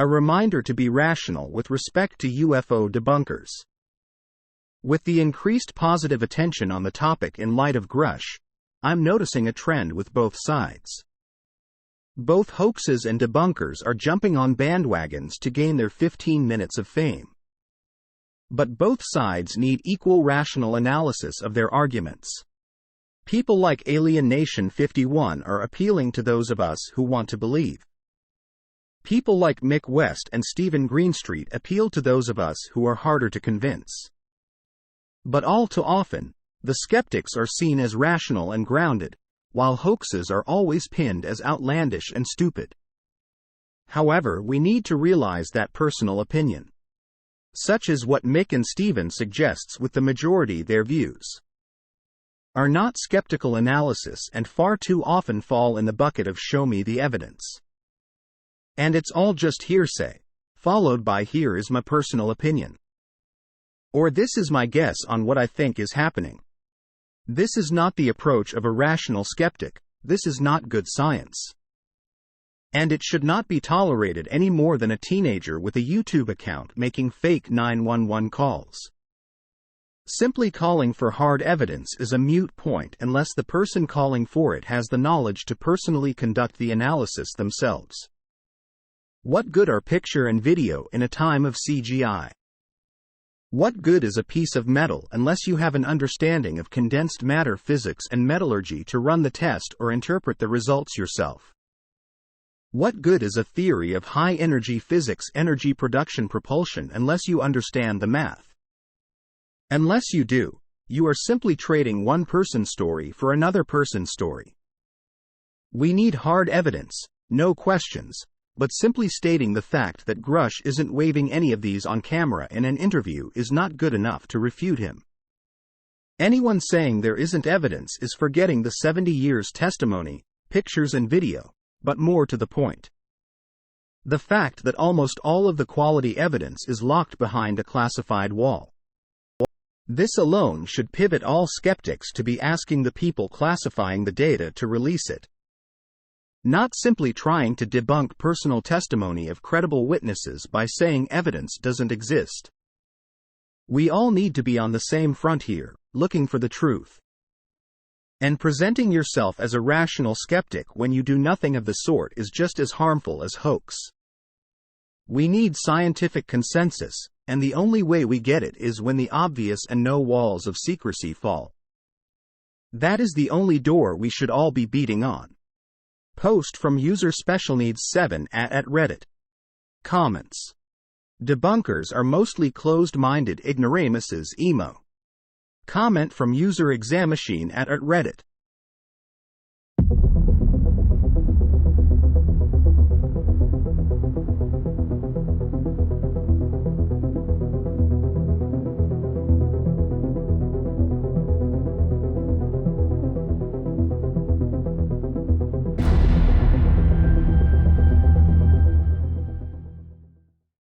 A reminder to be rational with respect to UFO debunkers. With the increased positive attention on the topic in light of Grusch, I'm noticing a trend with both sides. Both hoaxes and debunkers are jumping on bandwagons to gain their 15 minutes of fame. But both sides need equal rational analysis of their arguments. People like Alien Nation 51 are appealing to those of us who want to believe. People like Mick West and Stephen Greenstreet appeal to those of us who are harder to convince. But all too often, the skeptics are seen as rational and grounded, while hoaxes are always pinned as outlandish and stupid. However, we need to realize that personal opinion, such as what Mick and Stephen suggests with the majority their views, are not skeptical analysis and far too often fall in the bucket of show me the evidence. And it's all just hearsay, followed by here is my personal opinion. Or this is my guess on what I think is happening. This is not the approach of a rational skeptic, this is not good science. And it should not be tolerated any more than a teenager with a YouTube account making fake 911 calls. Simply calling for hard evidence is a moot point unless the person calling for it has the knowledge to personally conduct the analysis themselves. What good are picture and video in a time of CGI? What good is a piece of metal unless you have an understanding of condensed matter physics and metallurgy to run the test or interpret the results yourself? What good is a theory of high-energy physics, energy production, propulsion unless you understand the math? Unless you do, you are simply trading one person's story for another person's story. We need hard evidence, no questions, but simply stating the fact that Grusch isn't waving any of these on camera in an interview is not good enough to refute him. Anyone saying there isn't evidence is forgetting the 70 years testimony, pictures and video, but more to the point, the fact that almost all of the quality evidence is locked behind a classified wall. This alone should pivot all skeptics to be asking the people classifying the data to release it, not simply trying to debunk personal testimony of credible witnesses by saying evidence doesn't exist. We all need to be on the same front here, looking for the truth. And presenting yourself as a rational skeptic when you do nothing of the sort is just as harmful as hoax. We need scientific consensus, and the only way we get it is when the obvious and no walls of secrecy fall. That is the only door we should all be beating on. Post from user SpecialNeeds7 at Reddit. Comments. Debunkers are mostly closed-minded ignoramuses emo. Comment from user ExamMachine at Reddit.